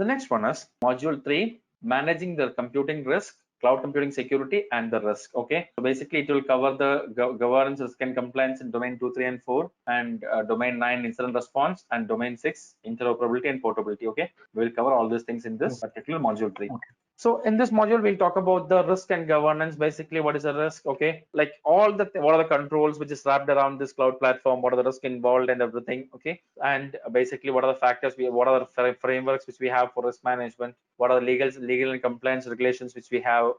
The next one is module 3, managing the computing risk, cloud computing security and the risk. Okay, so basically it will cover the governance, risk and compliance in domain 2, 3 and 4, and domain 9 incident response, and domain 6 interoperability and portability. Okay, we will cover all these things in this particular module 3. Okay. So in this module, we'll talk about the risk and governance. Basically, what is a risk? Okay, like all the what are the controls which is wrapped around this cloud platform? What are the risk involved and everything? Okay, and basically, what are the factors? What are the frameworks which we have for risk management? What are the legal and compliance regulations which we have,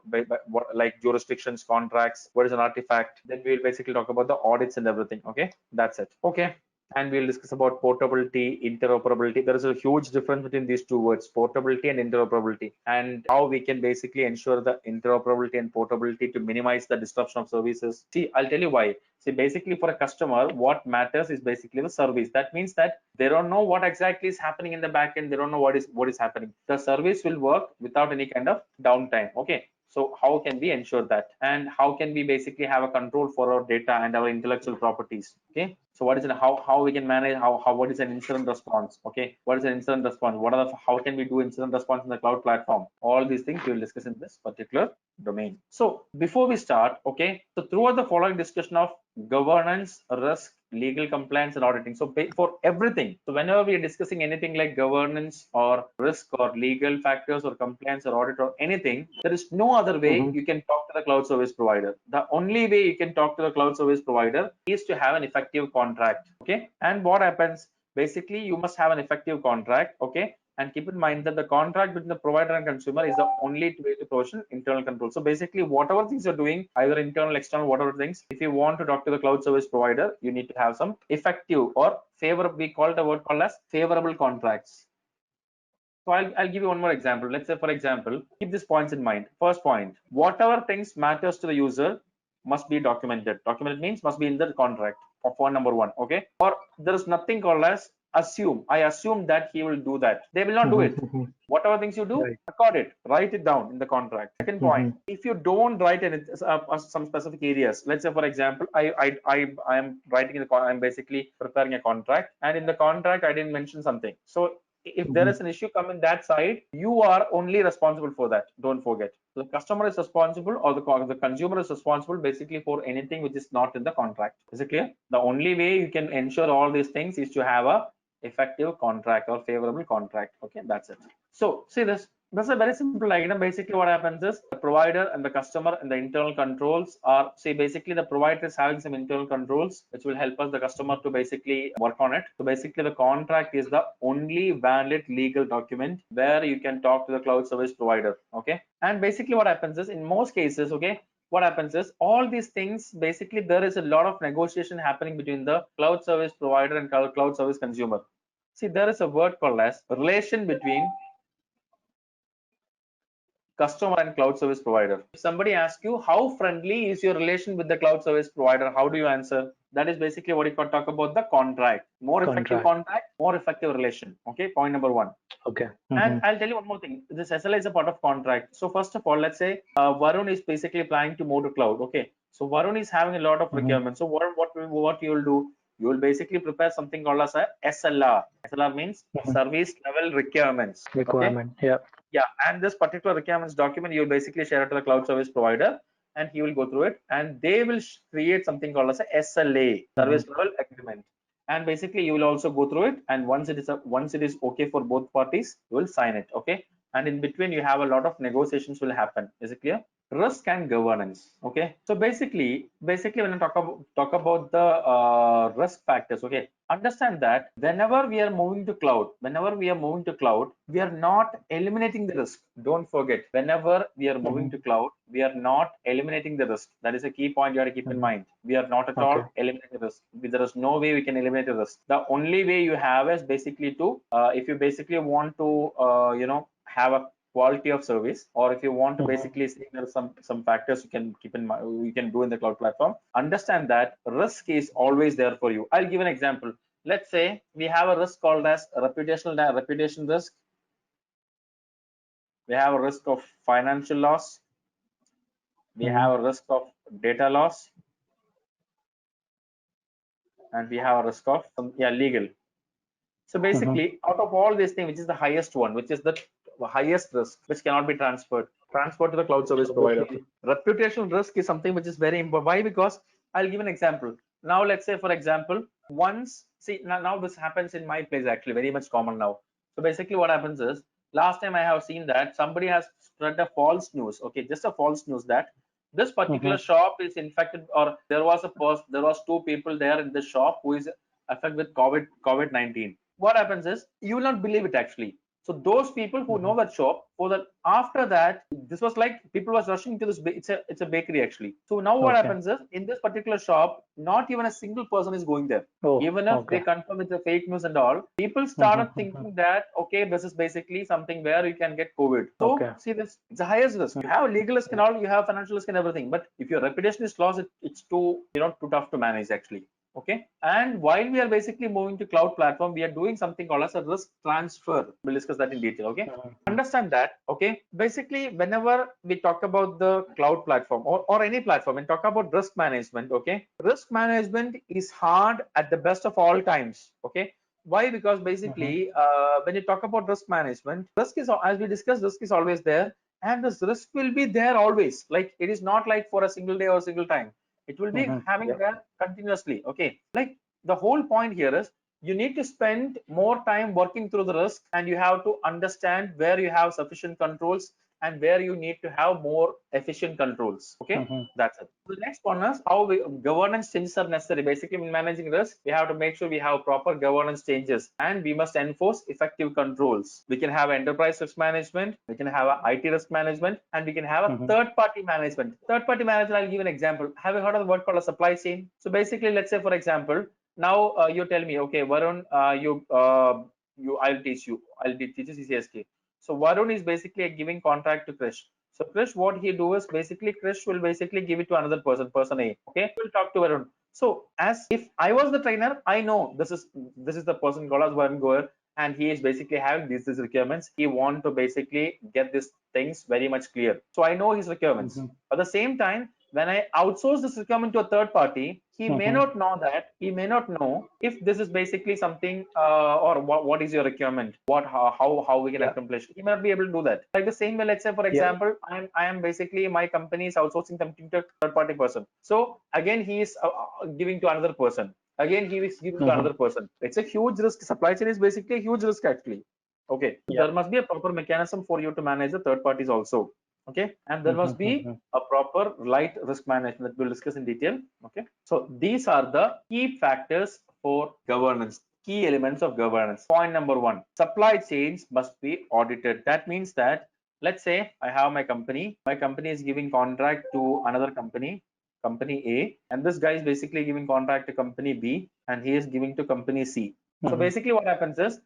like jurisdictions, contracts? What is an artifact? Then we'll basically talk about the audits and everything. Okay, that's it. Okay. And we'll discuss about portability, interoperability. There is a huge difference between these two words, portability and interoperability, and how we can basically ensure the interoperability and portability to minimize the disruption of services. See, I'll tell you why. See, basically for a customer, what matters is basically the service. That means that they don't know what exactly is happening in the back end. They don't know what is happening. The service will work without any kind of downtime. Okay. So how can we ensure that, and how can we basically have a control for our data and our intellectual properties? Okay, so what is it, how we can manage, what is an incident response? Okay, what is an incident response? What are the, how can we do incident response in the cloud platform? All these things we will discuss in this particular domain. So before we start, okay, so throughout the following discussion of governance, risk, legal compliance and auditing, so for everything, so whenever we are discussing anything like governance or risk or legal factors or compliance or audit or anything, there is no other way you can talk to the cloud service provider. The only way you can talk to the cloud service provider is to have an effective contract. Okay, and what happens, basically you must have an effective contract. Okay, and keep in mind that the contract between the provider and consumer is the only way to provision internal control. So basically, whatever things you're doing, either internal, external, whatever things, if you want to talk to the cloud service provider, you need to have some effective or favorable, we call the word called as favorable contracts. So I'll give you one more example. Let's say, for example, keep these points in mind. First point, whatever things matters to the user must be documented. Documented means must be in the contract for point number 1. Okay, or there is nothing called as assume. I assume that he will do that. They will not do it. Whatever things you do, record it, write it down in the contract. Second point, if you don't write any some specific areas, let's say for example, I am writing in the, I'm basically preparing a contract, and in the contract I didn't mention something. So if there is an issue come in that side, you are only responsible for that. Don't forget, the customer is responsible, or the consumer is responsible basically for anything which is not in the contract. Is it clear? The only way you can ensure all these things is to have a effective contract or favorable contract. Okay, that's it. So see this. That's a very simple item. Basically, what happens is the provider and the customer and the internal controls are, say, basically the provider is having some internal controls which will help us, the customer, to basically work on it. So basically, the contract is the only valid legal document where you can talk to the cloud service provider. Okay, and basically, what happens is in most cases, okay, what happens is all these things, basically there is a lot of negotiation happening between the cloud service provider and cloud service consumer. See, there is a word called as relation between customer and cloud service provider. If somebody asks you how friendly is your relation with the cloud service provider, how do you answer? That is basically what you can talk about, the contract. More effective contract, more effective relation. Okay, point number 1. Okay. And I'll tell you one more thing. This SLA is a part of contract. So first of all, let's say Varun is basically planning to move to cloud. Okay, so Varun is having a lot of requirements. So what you will do? You will basically prepare something called as a SLR. SLR means service level requirements. Requirement. Okay? Yeah, and this particular requirements document, you'll basically share it to the cloud service provider, and he will go through it, and they will create something called as a SLA, service level agreement. And basically you will also go through it, and once it is okay for both parties, you will sign it. Okay, and in between you have a lot of negotiations will happen. Is it clear? Risk and governance. Okay, so basically when I talk about the risk factors, okay, understand that whenever we are moving to cloud, we are not eliminating the risk. Don't forget, whenever we are moving to cloud, we are not eliminating the risk. That is a key point you have to keep in mind. We are not at all eliminating the risk. There is no way we can eliminate the risk. The only way you have is basically to if you basically want to have a quality of service, or if you want to basically see there are some factors you can keep in mind, you can do in the cloud platform. Understand that risk is always there for you. I'll give an example. Let's say we have a risk called as reputation risk. We have a risk of financial loss. We have a risk of data loss, and we have a risk of legal. So basically, out of all these things, which is the highest one, which is the highest risk, which cannot be transferred to the cloud service provider. Reputational risk is something which is very important. Why? Because I'll give an example. Now, let's say, for example, once, see, now this happens in my place actually, very much common now. So basically, what happens is, last time I have seen that somebody has spread a false news, okay, just a false news that this particular shop is infected, or there was there was two people there in the shop who is affected with COVID-19. What happens is, you will not believe it actually. So those people who know that shop, for that, after that, this was like people was rushing to this. It's a bakery actually. So now what happens is, in this particular shop, not even a single person is going there. Even if they confirm it's a fake news and all, people started thinking that, okay, this is basically something where you can get COVID. So see, this it's the highest risk. You have legal risk and all, you have financial risk and everything, but if your reputation is lost, it's too too tough to manage actually. Okay, and while we are basically moving to cloud platform, we are doing something called as a risk transfer. We'll discuss that in detail. Okay, understand that. Okay, basically, whenever we talk about the cloud platform or any platform and talk about risk management, okay, risk management is hard at the best of all times. Okay, why? Because basically, when you talk about risk management, risk is, as we discussed, risk is always there, and this risk will be there always. Like, it is not like for a single day or a single time. It will be having that continuously. Okay, like the whole point here is, you need to spend more time working through the risk, and you have to understand where you have sufficient controls and where you need to have more efficient controls. Okay, that's it. The next one is how governance changes are necessary. Basically, in managing risk, we have to make sure we have proper governance changes, and we must enforce effective controls. We can have enterprise risk management, we can have a IT risk management, and we can have a third-party management. Third-party management, I'll give an example. Have you heard of the word called a supply chain? So basically, let's say, for example, now you tell me, okay, Varun, I'll teach you. I'll teach you CCSK. So Varun is basically giving contract to Krish. So Krish, what he do is basically Krish will basically give it to another person, person A. Okay, we'll talk to Varun. So as if I was the trainer, I know this is the person called as Varun Goer, and he is basically having these requirements. He want to basically get these things very much clear. So I know his requirements. At the same time, when I outsource this requirement to a third party, he may not know that. He may not know if this is basically something or what is your requirement, how we can accomplish. He may not be able to do that. Like the same way, let's say, for example, I am basically, my company is outsourcing something to a third party person. So again, he is giving to another person. Again, he is giving to another person. It's a huge risk. Supply chain is basically a huge risk actually. Okay, there must be a proper mechanism for you to manage the third parties also. Okay, and there must be a proper light risk management that we'll discuss in detail. Okay, so these are the key factors for governance, key elements of governance. Point number one, supply chains must be audited. That means that, let's say I have my company is giving contract to another company, company A, and this guy is basically giving contract to company B, and he is giving to company C. So basically what happens is,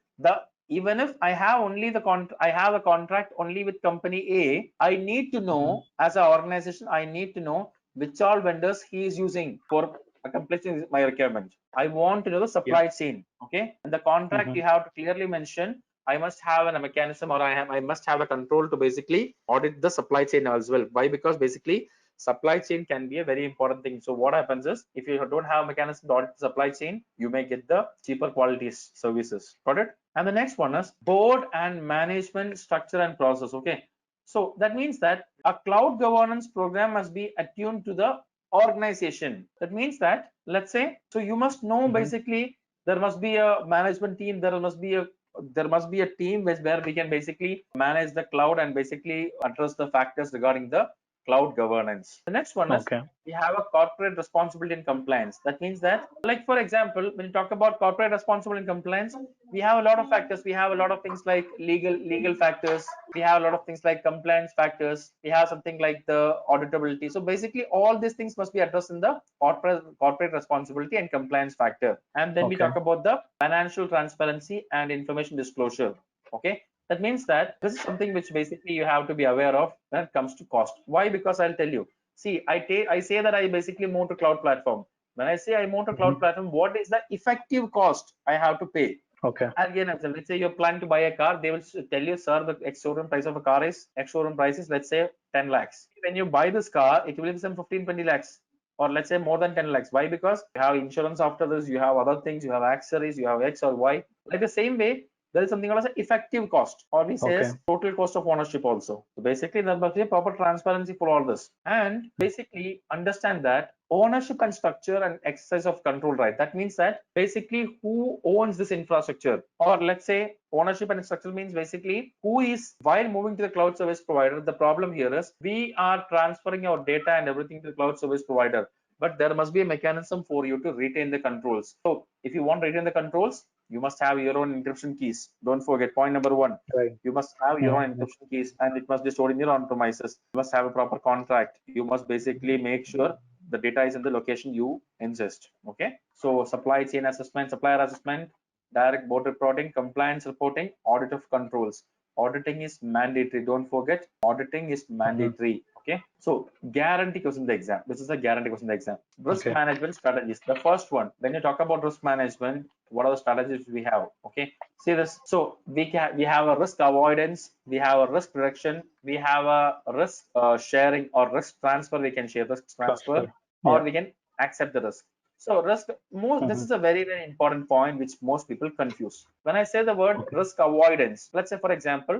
even if I have only I have a contract only with company A, I need to know, as an organization, I need to know which all vendors he is using for accomplishing my requirement. I want to know the supply chain. Okay, and the contract you have to clearly mention, I must have a mechanism, or I must have a control to basically audit the supply chain as well. Why? Because basically supply chain can be a very important thing. So what happens is, if you don't have a mechanism to audit the supply chain, you may get the cheaper quality services. Got it? And the next one is board and management structure and process. Okay, so that means that a cloud governance program must be attuned to the organization. That means that, let's say, so you must know basically there must be a management team, there must be a team where we can basically manage the cloud and basically address the factors regarding the cloud governance. The next one is, we have a corporate responsibility and compliance. That means that, like, for example, when you talk about corporate responsibility and compliance, we have a lot of factors. We have a lot of things like legal factors. We have a lot of things like compliance factors. We have something like the auditability. So basically, all these things must be addressed in the corporate responsibility and compliance factor. And then we talk about the financial transparency and information disclosure. Okay, that means that this is something which basically you have to be aware of when it comes to cost. Why? Because I'll tell you. See, I say that I basically move to cloud platform. When I say I move to cloud platform, what is the effective cost I have to pay? Okay. Again, let's say you're planning to buy a car, they will tell you, sir, the ex-showroom price of a car is, ex-showroom price is, let's say, 10 lakhs. When you buy this car, it will be some 15, 20 lakhs. or let's say more than 10 lakhs. Why? Because you have insurance after this, you have other things, you have accessories, you have X or Y. Like the same way, there is something called as effective cost, or we say Okay. as total cost of ownership also. So basically, there must be a proper transparency for all this, and basically understand that ownership and structure and exercise of control right. That means that basically who owns this infrastructure, or let's say ownership and structure means basically who is, while moving to the cloud service provider. The problem here is we are transferring our data and everything to the cloud service provider, but there must be a mechanism for you to retain the controls. So if you want to retain the controls, you must have your own encryption keys. Don't forget point number one. Right. You must have your own Mhm. encryption keys, and it must be stored in your on premises. You must have a proper contract. You must basically make sure the data is in the location you insist. Okay. So supply chain assessment, supplier assessment, direct board reporting, compliance reporting, audit of controls. Auditing is mandatory. Don't forget, auditing is Mhm. mandatory. Okay. So guarantee question in the exam. This is a guarantee question in the exam. Risk Okay. management strategies. The first one, when you talk about risk management, what are the strategies we have? Okay. See this. So we have a risk avoidance, we have a risk reduction, we have a risk sharing or risk transfer. We can share risk transfer, Transfer. or Yeah. we can accept the risk. So risk, this Mhm. is a very, very important point which most people confuse. When I say the word Okay. risk avoidance, let's say for example,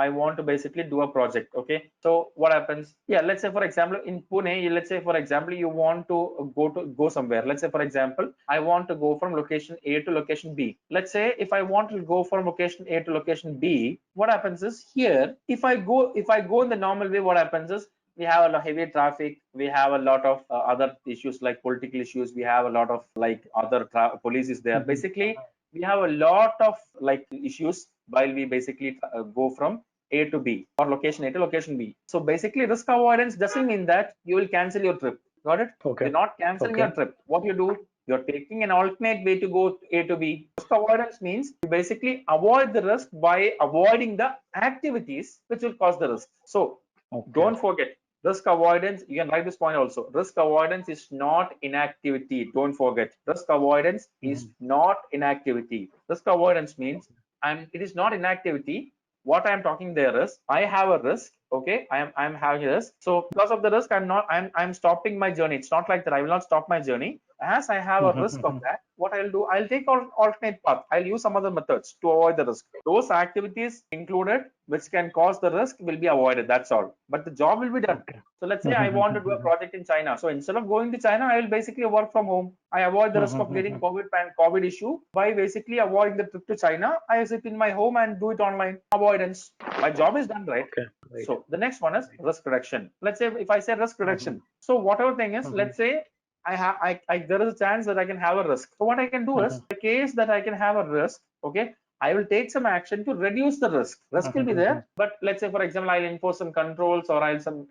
I want to basically do a project. Okay. So what happens? Yeah, let's say for example in Pune, let's say for example you want to go somewhere. Let's say for example, I want to go from location A to location B. Let's say if I want to go from location A to location B, what happens is here, if I go in the normal way, what happens is we have a lot heavy traffic, we have a lot of other issues like political issues, we have a lot of like other police is there. Mhm. Basically we have a lot of like issues while we basically go from A to B, or location A to location B. So basically risk avoidance doesn't mean that you will cancel your trip. Got it? Okay. You're not canceling Okay. your trip. What you do, you're taking an alternate way to go A to B. Risk avoidance means you basically avoid the risk by avoiding the activities which will cause the risk. So Okay. don't forget, risk avoidance, you can write this point also. Risk avoidance is not inactivity. Don't forget, risk avoidance is Mhm. not inactivity. Risk avoidance means, and it is not inactivity. What I'm talking there is, I have a risk. Okay, I'm having a risk. So because of the risk, I'm stopping my journey. It's not like that. I will not stop my journey. As I have a Mhm. risk of Mhm. that, what I'll do, I'll take alternate path. I'll use some other methods to avoid the risk. Those activities included which can cause the risk will be avoided. That's all. But the job will be done. Okay. So let's say I Mhm. want to do a Mhm. project in China. So instead of going to China, I will basically work from home. I avoid the risk Mhm. of getting Mhm. COVID issue by basically avoiding the trip to China. I sit in my home and do it online. Avoidance. My job is done, right? Okay. Right. So the next one is Right. risk reduction. Let's say if I say risk Mhm. reduction. So whatever thing is, Mhm. let's say there is a chance that I can have a risk. So what I can do is, Mhm. the case that I can have a risk, okay, I will take some action to reduce the risk. Risk will Mhm. be there, Mhm. but let's say for example, I'll enforce some controls, or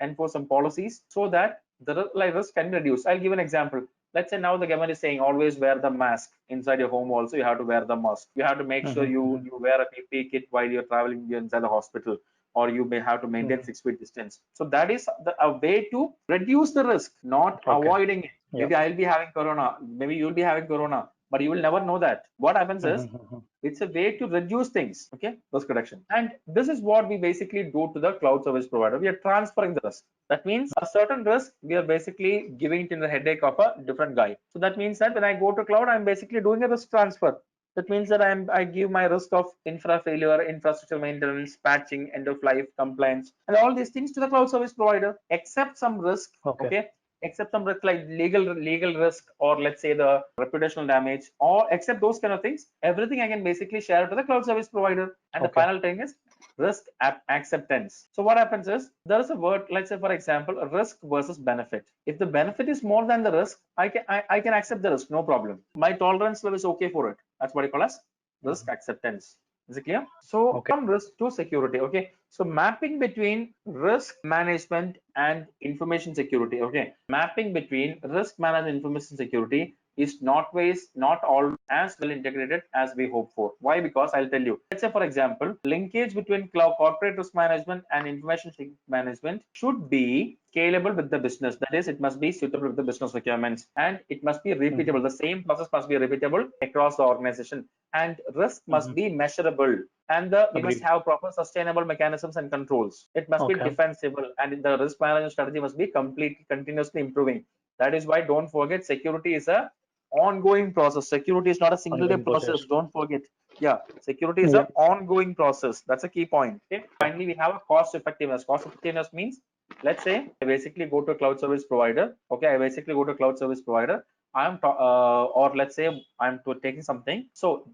enforce some policies so that the risk can be reduced. I'll give an example. Let's say now the government is saying always wear the mask inside your home. Also, you have to wear the mask. You have to make sure Mhm. you wear a PPE kit while you're traveling inside the hospital, or you may have to maintain Mhm. 6 feet distance. So that is a way to reduce the risk, not Okay. avoiding it. Yeah. Maybe I'll be having corona, maybe you'll be having corona, but you will never know that. What happens Mhm. is, Mhm. it's a way to reduce things. Okay, risk reduction. And this is what we basically do to the cloud service provider. We are transferring the risk. That means a certain risk we are basically giving it in the headache of a different guy. So that means that when I go to cloud, I'm basically doing a risk transfer. That means that I give my risk of infra failure, infrastructure maintenance, patching, end of life, compliance, and all these things to the cloud service provider, except some risk. Okay. Okay, except some risk like legal risk, or let's say the reputational damage, or except those kind of things, everything I can basically share to the cloud service provider. And the Okay. final thing is risk acceptance. So what happens is, there is a word, let's say for example, risk versus benefit. If the benefit is more than the risk, I can accept the risk, no problem. My tolerance level is okay for it. That's what I call as risk Mhm. acceptance. Is it clear? So Okay. from risk to security. Okay, so mapping between risk management and information security. Okay, mapping between risk management and information security is not all as well integrated as we hope for. Why? Because I'll tell you. Let's say for example, linkage between cloud corporate risk management and information management should be scalable with the business. That is, it must be suitable with the business requirements, and it must be repeatable. Mhm. The same process must be repeatable across the organization, and risk must Mhm. be measurable, and we must Agreed. have proper sustainable mechanisms and controls. It must be Okay. defensible, and the risk management strategy must be completely continuously improving. That is why don't forget security is a ongoing process. Security is not a single day Ongoing process. process. Don't forget. Yeah, security is Yeah. an ongoing process. That's a key point. Okay. Finally, we have a cost effectiveness. Cost effectiveness means, let's say I basically go to a cloud service provider. Okay, I basically go to a cloud service provider. Or let's say I'm taking something. So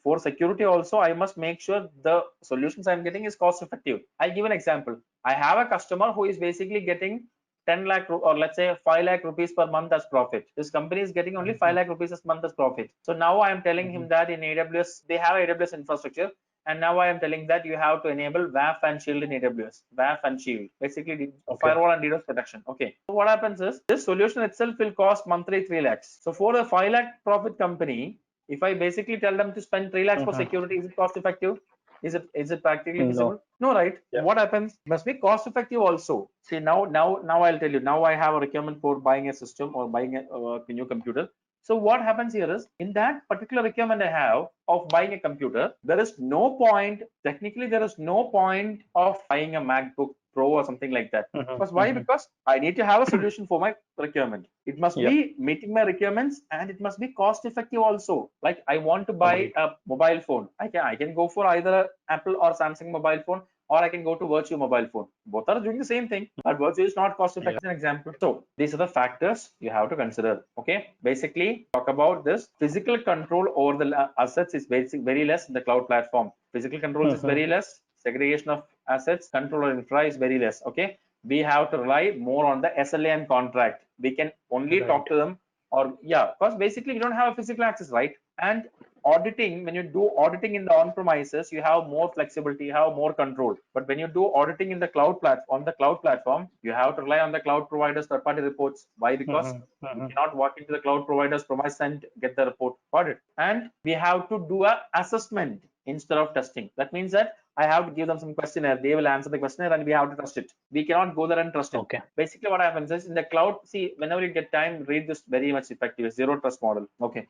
for security also, I must make sure the solutions I'm getting is cost effective. I give an example. I have a customer who is basically getting 10 lakh or let's say 5 lakh rupees per month as profit. This company is getting only 5 lakh rupees a month as profit. So now I am telling him that in AWS, they have AWS infrastructure. And now I am telling that you have to enable WAF and Shield in AWS. WAF and Shield, basically firewall and DDoS protection. Okay. So what happens is this solution itself will cost monthly 3 lakhs. So for a 5 lakh profit company, if I basically tell them to spend 3 lakhs for security, is it cost effective? Is it practically feasible? No, right? Yeah. What happens? Must be cost effective also. See now I'll tell you. Now I have a requirement for buying a system or buying a new computer. So what happens here is in that particular requirement I have of buying a computer, there is no point, technically there is no point of buying a MacBook Pro or something like that. Because why? Because I need to have a solution for my requirement. It must be meeting my requirements and it must be cost effective also. Like I want to buy a mobile phone. I can go for either Apple or Samsung mobile phone, or I can go to Virtue mobile phone. Both are doing the same thing, but Virtue is not cost effective. An example. So these are the factors you have to consider. Okay. Basically, talk about this. Physical control over the assets is very less in the cloud platform. Physical controls is very less. Segregation of assets, control or infra is very less. Okay. We have to rely more on the SLA and contract. We can only talk to them, or because basically we don't have a physical access, right? And auditing, when you do auditing in the on-premises, you have more flexibility, you have more control. But when you do auditing in the cloud platform, you have to rely on the cloud providers third-party reports. Why? Because you cannot walk into the cloud providers premise and get the report audit. And we have to do a assessment instead of testing. That means that I have to give them some questionnaire. They will answer the questionnaire and we have to trust it. We cannot go there and trust it. Basically what happens is in the cloud, see, whenever you get time, read this very much effective, zero trust model. Okay.